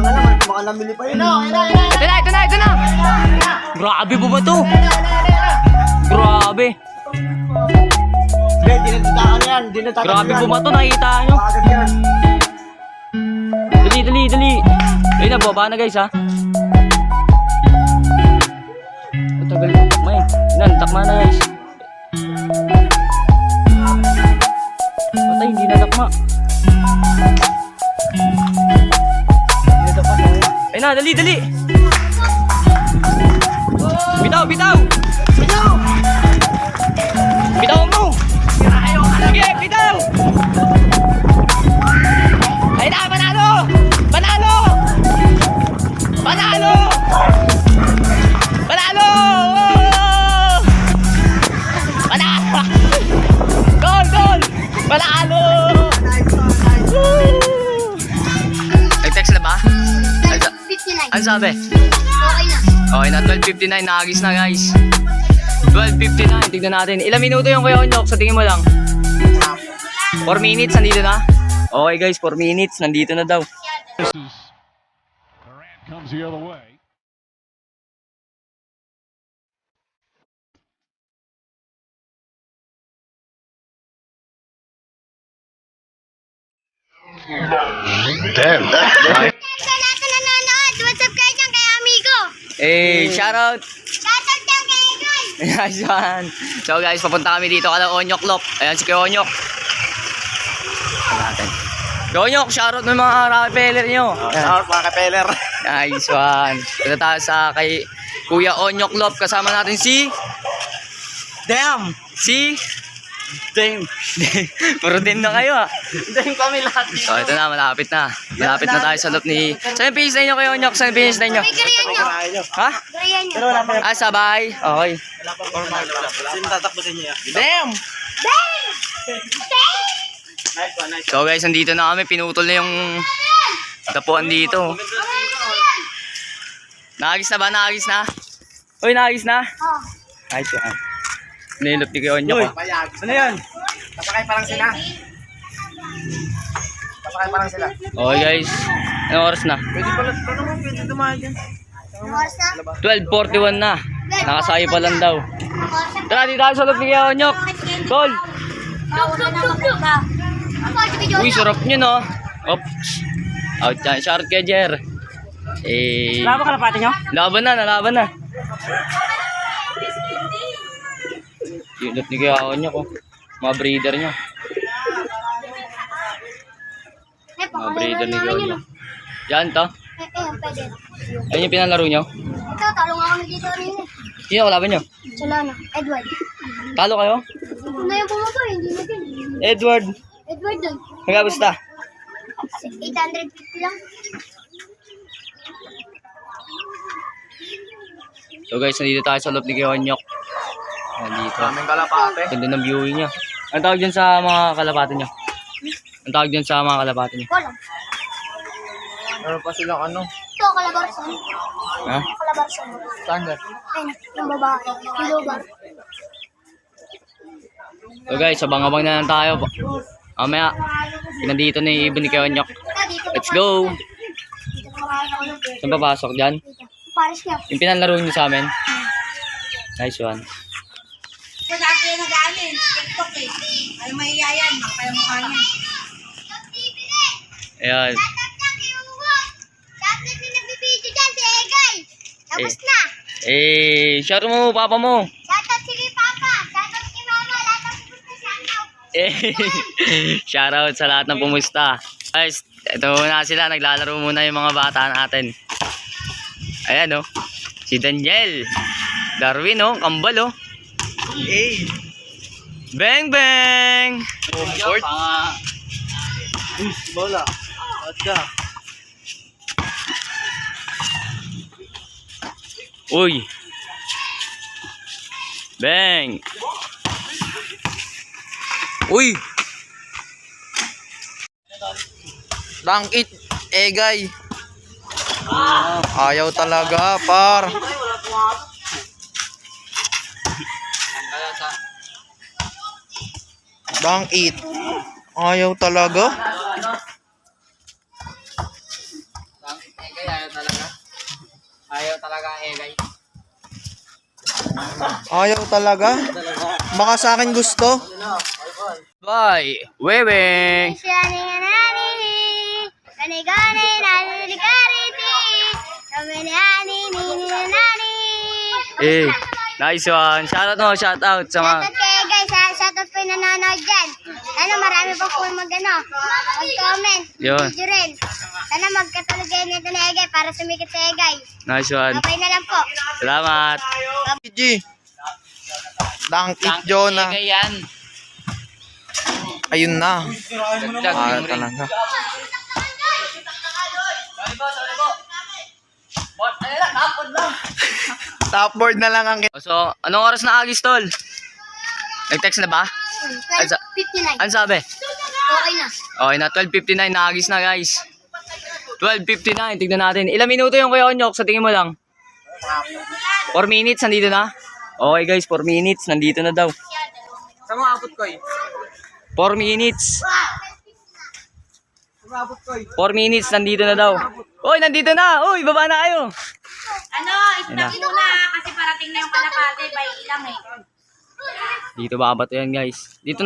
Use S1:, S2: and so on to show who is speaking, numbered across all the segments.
S1: nga naman, baka namili pa yun.
S2: Ito na. Grabe po ba to? Grabe.
S1: Hindi, dinatakaan yan.
S2: Grabe po ba to? Nakikita nyo?
S1: Agad yan.
S2: Dali. Ayun na, baba na guys ha. Tagal na takma eh. Takma na guys. Patay, hindi na takma. Ayun na, dali. Bitaw mo. Sige, bitaw. Ayun na, panalo. Gol. Panalo. Nag-text na ba?
S3: 59.
S2: Ano sabi?
S3: Okay na.
S2: Okay na, 12:59. Nakagis na guys. 12:59. Tignan natin. Ilang minuto yung Kuya Onyok? Sa tingin mo lang? 4 minutes. Nandito na? Okay guys, 4 minutes. Nandito na daw.
S4: Durant comes the other way.
S3: Sa lahat na nanonood, what's up kayo dyan kay amigo?
S2: Shoutout!
S3: Shoutout dyan kay Egon!
S2: Ayan. So guys, papunta kami dito kala Onyok Lop. Ayan si Kuya Onyok. Kuya Onyok, shoutout ng mga rapeller nyo.
S1: Shoutout mga kapeler.
S2: Nice one. Ito tayo sa kay Kuya Onyok Lop. Kasama natin si...
S1: Damn!
S2: Damn. Puro din na kayo ha.
S1: Damn kami lahat dito.
S2: So ito na, malapit na. Malapit na tayo sa loob ni... Saan yung finish line nyo Kuya Onyok? Saan yung finish line nyo?
S3: May gariyan nyo.
S2: Ha?
S3: Gariyan nyo.
S1: Pero wala pa.
S2: Sabay. Okay.
S1: Sino tatakbo sa inyo yan?
S2: Damn!
S1: Nice.
S2: So guys, nandito na kami. Pinutol na yung tapuan dito. Nakagis na ba? Nakagis na? Uy, nakagis na?
S3: Oh.
S2: Ay, siya. Nilop ni Kuya Onyok.
S1: Ano yan? Pasakay pa lang sila.
S2: Okay guys. Anong oras na?
S1: Pwede dumaan dyan.
S3: Oras na?
S2: 12:41 na. Nakasayo pa lang daw. Tara, dito tayo sa loob ni Kuya Onyok. Tol! Uy, sarap nyo no. Oops. Out yan. Shout kay Jer.
S1: Laba ka na pati nyo?
S2: Laban na. Yunot ni Kuya Onyok oh. Mga breeder nyo. Mga breeder ni Kuya Onyok. Yan to.
S3: Pwede.
S2: Ayun yung pinalaro nyo.
S3: Ito, talong ako dito rin eh.
S2: Sino kalaban nyo?
S3: Solano. Edward.
S2: Talo kayo?
S3: Ano yung pumunta? Hindi na din.
S2: Edward.
S3: Edward dun.
S2: Magkabusta?
S3: 850 lang.
S2: So guys, nandito tayo sa loob ni Kuya Onyok. Nandito.
S1: Aming kalapate.
S2: Ganda ng viewing niya. Ang tawag dyan sa mga kalapate niyo? Ang tawag dyan sa mga kalapate niyo?
S3: Walang.
S1: Meron pa silang ano?
S3: Ito, kalabarson.
S2: Ha?
S3: Kalabarson.
S1: Standard.
S3: Ayun, yung babae. Yung lugar.
S2: So guys, abang-abang na lang tayo. Mamaya, nandito na yung ibon ni Kuya Onyok. Let's go! Saan papasok dyan?
S3: Paris niya.
S2: Yung pinalaro niyo sa amin? Nice one.
S5: Kung dati yung nag-aanin, TikTok eh. Ay, maiyayan, makaya mukha niya.
S2: Ayan.
S3: Dapat pinagbibidyo dyan si Egay. Tapos na.
S2: Shout mo, papa mo.
S3: Shoutout si Papa. Shoutout si Mama. Lahat ng pupunta sa ano.
S2: Shoutout sa lahat ng pumusta. Guys, ito na sila. Naglalaro muna yung mga bata natin. Ayan oh. Si Daniel. Darwin oh. Kambal oh.
S1: Hey!
S2: Bang bang! Short.
S1: Bola. Atda.
S2: Uy. Bang. Uy.
S1: Dunk it, Egay. Ayaw talaga, par. Dunk it. Ayaw talaga.
S2: Ayaw talaga guys.
S1: Ayaw talaga? Baka sa akin gusto.
S2: Bye! Weweng! Eh, nice one. Shout out sa mga...
S4: Shoutout kayo guys ha. Shoutout po yung nanonood dyan. Sana marami pa po mag-comment.
S2: Yun.
S4: Video rin. Sana magkatulog kayo nito ni Egay para sumikit sa Egay.
S2: Nice one.
S4: Okay na lang po.
S2: Salamat.
S1: G. Dunk it, Jonah.
S2: yan.
S1: Ayun na.
S2: Dagdag
S1: Ah,
S2: yung ring.
S1: talaga. Top board na lang ang...
S2: So, anong oras na agis, tol? Nag-text na ba?
S4: 12:59.
S2: Ano sabi?
S4: Okay na.
S2: Okay na, 12:59 na agis na guys. 12:59, tignan natin. Ilang minuto yung Kuya Onyok sa tingin mo lang? 4 minutes, nandito na? Okay guys, 4 minutes, nandito na daw.
S1: Sa mga abot ko
S2: 4 minutes. 4 minutes, nandito na daw. Uy, nandito na! Uy, baba na kayo!
S5: Ano, isnap muna kasi parating na yung kalapate by ilang eh.
S2: Dito babato yan guys. Dito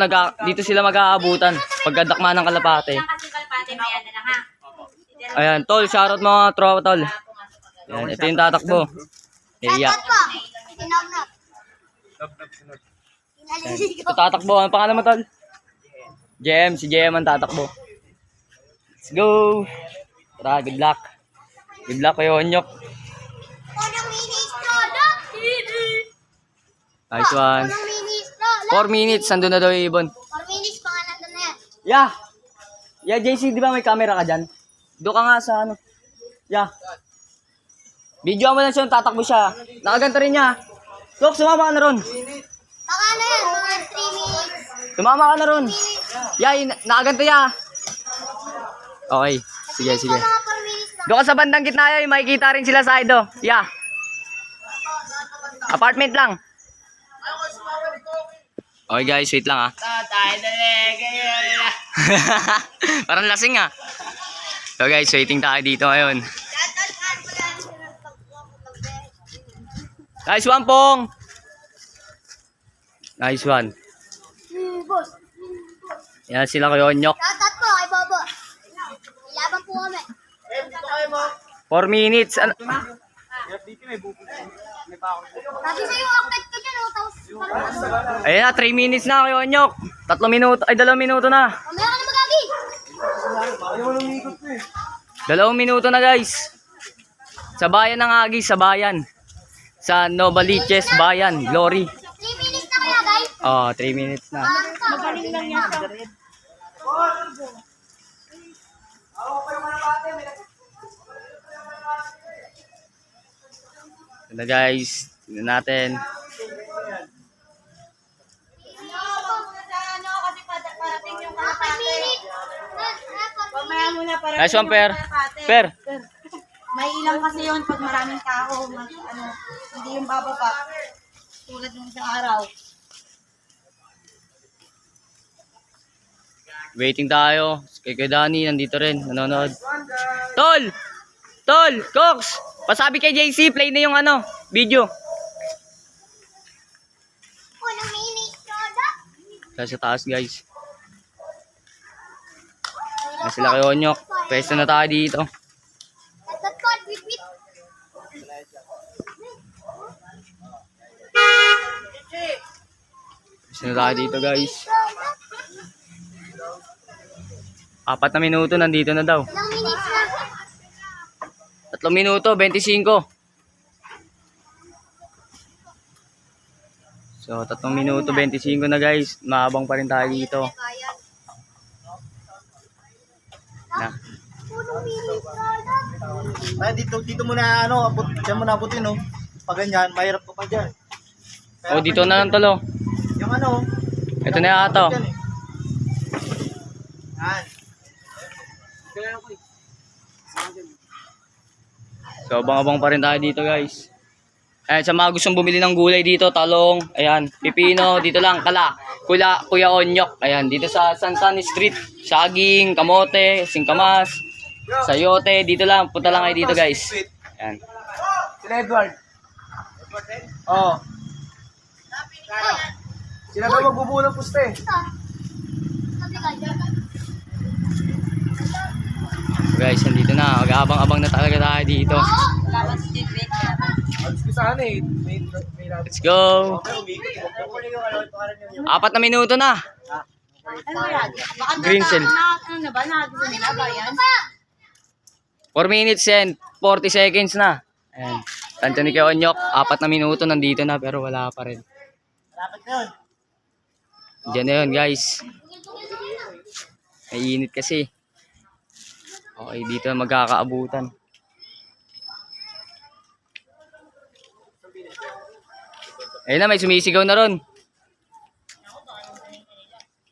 S2: sila mag-aabutan pagkadakma ng kalapate.
S5: Ilang kasi kalapate, bayan na lang ha.
S2: Ayan, tol, shoutout mga tropa tol. Ayan, ito yung tatakbo. Iya.
S4: Shoutout po. Tinawag.
S2: Ito tatakbo. Ano pangalan mo tol? JM, si JM ang tatakbo. Let's go! Tara, good luck. Good luck kayo, Onyok.
S4: Unang ministro, Dok.
S2: Nice one.
S4: Unang ministro.
S2: 4 minutes, nandun na daw yung ibon.
S4: 4 minutes pa nga nandun na yan.
S2: Yeah! Yeah, JC, di ba may camera ka dyan? Doon ka nga sa ano. Yeah. Video mo lang siya, tatakbo siya. Nakaganto rin niya. Sok, sumama ka na ron.
S4: Baka na yan, mga 3 minutes.
S2: Sumama ka na ron. Yeah, nakaganto ya. Okay, sige, sige.
S4: Mga 4 minutes na.
S2: Doon ka sa bandang gitna yun, makikita rin sila sa ido. Yeah. Apartment lang. Okay guys, wait lang ah. Parang lasing ah. So guys, waiting tayo dito ngayon. Nice one, Pong! Nice one.
S4: Boss.
S2: Yan sila kayo, Onyok.
S4: Shoutout po kay Bobo. Ilaban po kami.
S2: 4 minutes. Ano?
S4: Sabi sa'yo, outlet ko dyan, oh. Tapos, parang
S2: Ayan na, 3 minutes na kayo, Onyok. 3 minuto, ay 2 minuto na.
S4: mamaya ka na magagi.
S2: 2 minuto na guys. Sa bayan ng Agis, sa bayan. Sa Novaliches Bayan, Glory.
S4: 3 minutes na kaya, guys.
S2: Oh, 3 minutes na.
S4: Magaling lang yan.
S2: Ito na guys, tingnan natin.
S5: Kasi parating yung
S4: 5
S5: kalapate.
S4: minutes.
S5: Mamaya muna para
S2: Nice one, Per. Per.
S5: May ilang kasi yun pag maraming tao, hindi yung bababa. Tulad ng isang araw.
S2: Waiting tayo. Kay Danny, nandito rin. Nanonood. Tol! Tol! Cox! Pasabi kay JC, play na yung ano, video.
S4: Unang minutes, Dok.
S2: Sa taas guys. Yan sila kayo, Onyok. Pwesto na tayo dito.
S4: Shoutout po, wait.
S2: Pwesto na tayo dito guys. 4 na minuto, nandito na daw.
S4: Ilang minutes na.
S2: 3 minuto, 25. So, 3 minuto, 25 na guys. Maabang pa rin tayo dito. Na.
S4: Unang minutes, Dok.
S6: Ay, dito muna abot, diyan muna abutin Pag ganyan, mahirap pa pa diyan.
S2: Oh, dito na lang tolo.
S6: Yung
S2: Ito na yata.
S6: yan. Yan.
S2: So, abang-abang pa rin tayo dito guys. Ayan, sa mga gustong bumili ng gulay dito, talong, ayan, pipino, dito lang, Kuya Onyok. Ayan, dito sa Sansan Street, saging, kamote, singkamas, sayote, dito lang, punta lang kayo dito guys. Ayan.
S1: Sila Edward. Oo. Sila daw magbubuo ng puste.
S2: Guys, nandito na. Mag-aabang-abang na talaga tayo dito.
S5: Laban si Jake.
S1: Saan eh?
S2: Let's go. 4 na minuto na.
S5: Ano yan? Baka
S2: Green cell.
S5: ano na ba? Gusto nila ba yan?
S2: 4 minutes and 40 seconds na. Ayan. Tansya ni Kuya Onyok. 4 na minuto. Nandito na pero wala pa rin.
S6: Malapit na yun.
S2: Diyan na yun, guys. Naiinit kasi. Okay, dito na magkakaabutan. Ayun na, may sumisigaw na ron.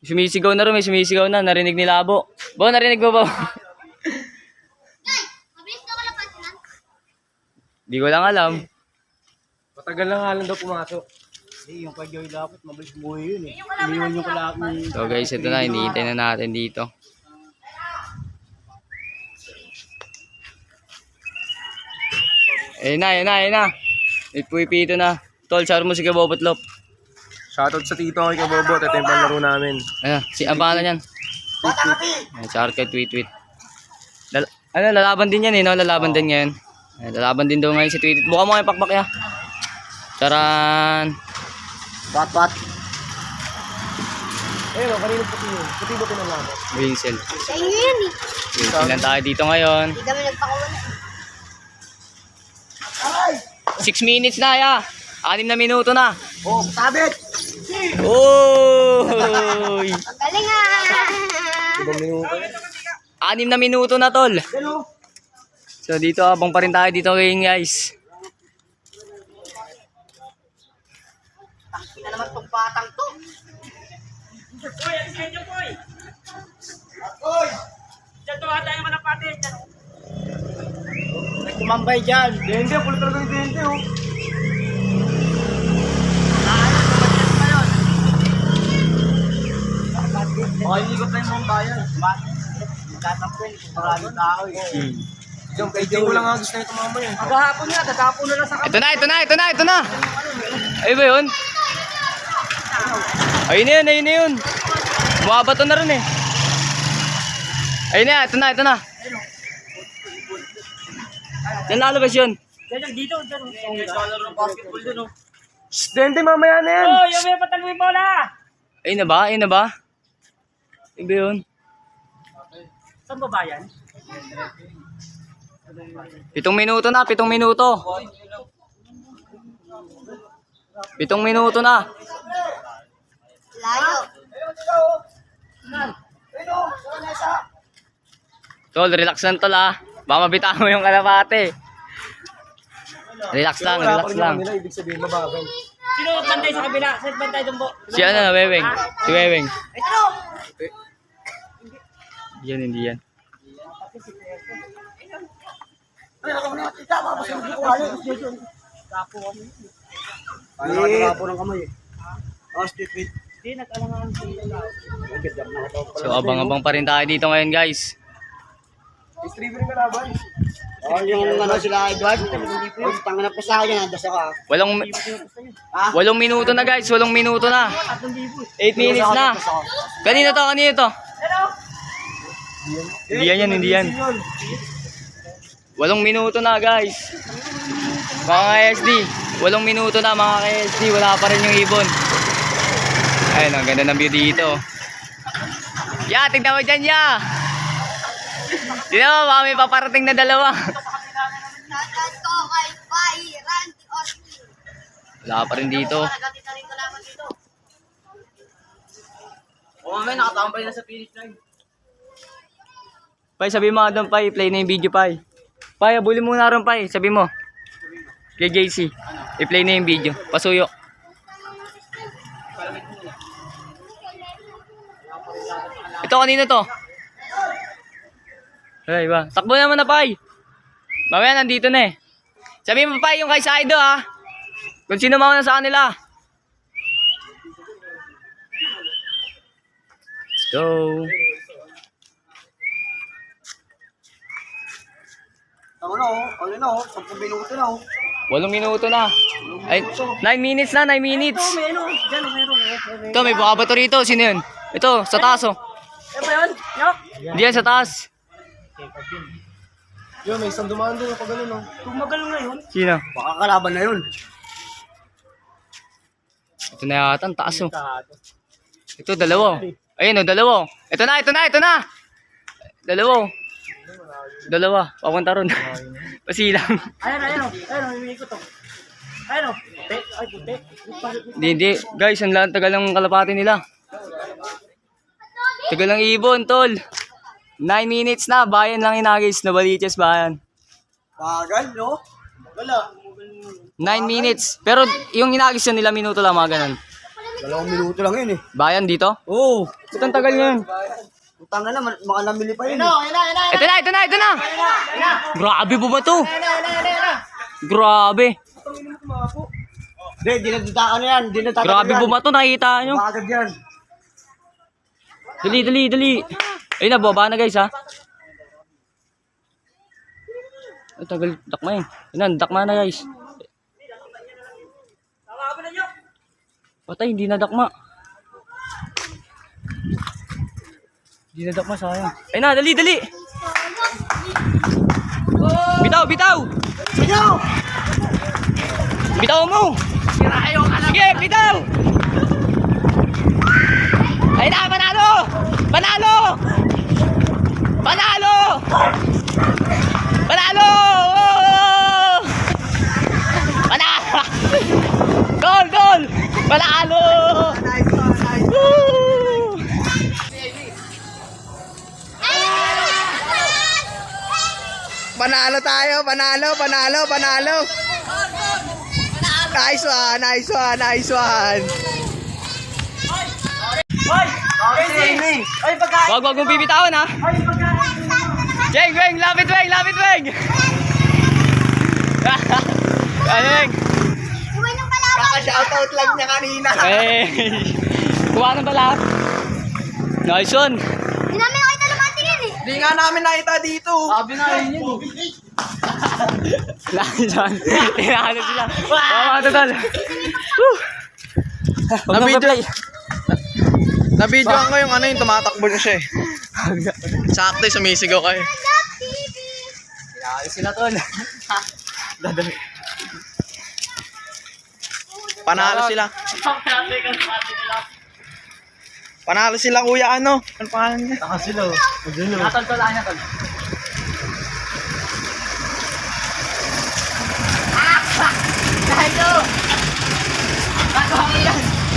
S2: Sumisigaw na ron, may sumisigaw na. Narinig ni Labo. Bo, narinig mo ba? Di ko lang alam.
S1: Matagal na nga lang daw pumasok.
S6: Hindi, yung kay Joy dapat mabilis buhay yun eh. Iniwan yung kalapit.
S2: So guys, ito na. Hinihintay na natin dito. Ayun na, ayun na, ayun na. Ipipito na. Tol, shout mo si Kabobotlop.
S1: Shoutout sa tito kay Kabobot. Ito yung panlaro namin.
S2: Ayan, ang pangalan yan. Ayan, shout kay Tweet. Lalaban din yan eh, no? Lalaban din ngayon. Ayan, lalaban din daw ngayon si Tweet. Buka mo kayo pakpak ya. Charan.
S6: Wat.
S1: Ayun, kanino puti yun? Puti ba pinalaman?
S2: Winsel.
S4: Sa inyo yan eh.
S2: Winsel lang tayo dito ngayon.
S4: Hindi kami nagpakuha.
S2: 6 minutes na ya. 6 na minuto na.
S6: Oh, sabit!
S2: Oy!
S4: Galing ah!
S2: 6 na minuto na, tol. So dito abang pa rin tayo dito ngayon, guys.
S6: Hindi na naman itong batang to. May tumambay dyan.
S1: Dende, kulit talaga yung dende oh. Makailikot na yung buong bayan.
S6: Magtatampuin, maraming tao eh.
S1: Yung kay Jay ko lang nga gusto na ito mamaya.
S6: Maghahapon nga, tatapon na lang sa
S2: Ito na. Ayun ba yun? Ayun na yun. Bumabato na rin eh. Ayun na, ito na. Diyan lalabas yun.
S6: dito. Ang basketball dun oh.
S1: Dende, mamaya na yan.
S6: Oh, yung may pataluin mo na!
S2: Ayun na ba? Ayun ba yun?
S6: Saan ba bayan?
S2: 7 minuto na, 7 minuto. 7 minuto na.
S4: Layo.
S2: Tol, relax lang tol ah. Baka mabitawan mo yung kalapate. Relax lang.
S1: Nila, ibig sabihin mabagal.
S6: Sino bantay sa kabila? Saan bantay doon po?
S2: Si Weweng. Si Weweng. Hindi yan.
S6: Tapo ng kamay eh. Street.
S2: So abang-abang pa rin tayo dito ngayon, guys.
S1: Distributor yung kalaban.
S6: Oh, yung ano sila Edward. Tangan na pa sa akin, andas ako.
S2: 8 minuto na, guys. 8 minuto na. 8 minutes na. Kanina to. Hindi yan. 8 minuto na, guys. Mga KSD. 8 minuto na, mga KSD. Wala pa rin yung ibon. Ayun, ang ganda ng view dito. Tignan mo dyan, Tignan mo, baka may paparating na 2.
S4: Shoutout ko kay Pai Randy Ortiz.
S2: Wala pa rin dito.
S6: Oo, may nakatambay na sa finish line.
S2: Pai, sabi mo doon, Pai. Play na yung video, Pai. Pai, abuli mo na rin, Pai. Sabi mo. Kay JC. I-play na yung video. Pasuyo. Ito, kanina to. Ay, ba? Takbo naman na, Pai. Mamaya, nandito na eh. Sabi mo, Pai, yung kay Saido, ha? Kung sino mauna sa kanila. Let's go.
S6: Ano na oh, 10 minuto na oh.
S2: 8 minuto na. Ay, 9 minutes na, 9 minutes. Ito, may bukabato rito. Sino yun? Ito, sa taas oh. Hindi yan, sa taas.
S1: Yo, may isang dumaan doon pag ano, no?
S2: Sino?
S6: Baka kalaban na yun.
S2: Ito na yata, ang taas oh. Ito, dalawa. Ayun oh, dalawa. Ito na, ito na, ito na. Dalawa. Dalawa, papunta ron. Pasilang.
S6: Ayun, umiikot to. Ayun, puti. Ay, puti.
S2: Hindi. Guys, ang tagal ng kalapati nila. Tagal ng ibon, tol. 9 minutes na, bayan lang inagis. Nabaliches bayan.
S6: Bagal, no? Wala.
S2: 9 minutes. Pero yung inagis yan nila, minuto lang mga ganun.
S6: 2 minuto lang yun eh.
S2: Bayan dito?
S6: Oo.
S2: Ito ang tagal yun.
S6: Utang na, baka namili pa yun.
S2: Ito na, ito na, ito na. Grabe po ba to? Grabe.
S6: Hindi, dinadataan na yan. Dinadataan
S2: Grabe po ba to? Nakikita nyo?
S6: Bagad yan.
S2: Dali, dali, dali. Ayun na, baba na guys ha. Ay, tagal, dakma yun. Ayun na, dakma na guys. Patay, hindi na dakma. Hindi na dakma, sayang. Ayun na, dali, dali. Bitaw, bitaw. Bitaw mo. Sige, bitaw. Ayun na, panalo. Panalo. Panalo. Panalo. Panalo. Gol, gol. Panalo. Woo!
S6: Panalo tayo, panalo, panalo, panalo. Nice one, nice one, nice one.
S2: Wag mong bibitawan ha. Jeng, weng, lapit weng, lapit weng. Ano weng?
S4: Iwan yung kalaban.
S6: Kaka-shoutout lang niya kanina.
S2: Eh. Kuha ng balat. Nice one.
S4: Hindi namin nakita lumatingin eh.
S6: Di nga namin nakita dito.
S2: Sabi na yun yun. Nice one. Tinalo sila. Wow, total.
S6: Nabidyoan ko yung ano yung tumatakbo na siya eh. Sakto sumisigaw kayo.
S2: Tinalo sila tol.
S6: Panalo sila. Panalo sila kuya ano? Ano pangalan niya? Taka sila.
S2: Natol tol, ano tol?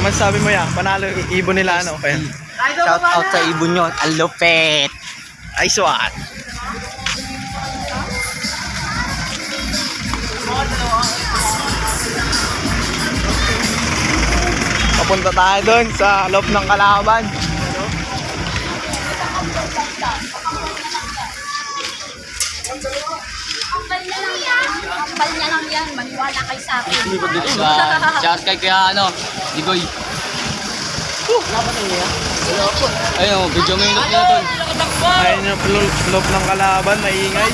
S6: Masasabi mo yan, panalo yung ibon nila ano? Kaya.
S2: Shout out sa ibon nyo. Ang lupet.
S6: Ay swat. Papunta tayo doon sa loob ng kalaban.
S5: Kapal niya lang yan. Maniwala kayo sa akin.
S2: Shout kay kaya ano, Digoy. Ayun, video mo yung look nila tol.
S6: Ayun yung loob ng kalaban, maingay.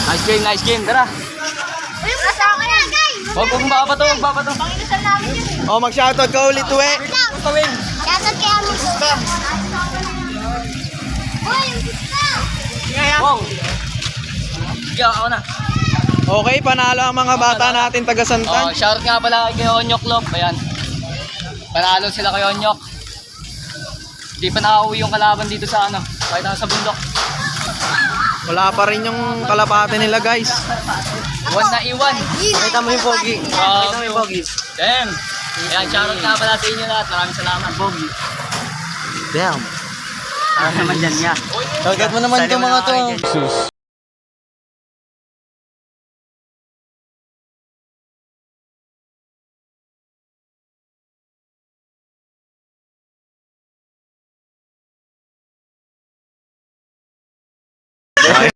S2: Nice game, nice game. Tara.
S4: Uy, nasa akin na guys.
S2: Huwag mong babato, huwag babato.
S4: Panginusan namin yun eh.
S6: Oh, mag-shoutout ka ulit, we.
S4: Shoutout kay Amin Gusta. Uy, yung gusta.
S2: Wow. Sige, ako na.
S6: Okay, panalo ang mga bata natin taga
S2: Oh,
S6: Santan.
S2: shout nga pala kay Onyok Lop. Ayan. Panalo sila kay Onyok. Hindi pa nakauwi yung kalaban dito sa ano, kahit sa bundok.
S6: Wala pa rin yung kalapate nila, guys.
S2: Iwan na iwan.
S6: Nakita mo yung pogi. Nakita mo yung pogi.
S2: Damn. Ayan, shout nga pala sa inyo lahat. Maraming salamat. Pogi.
S6: Damn. Para naman dyan niya. Shoutout mo naman itong mga to.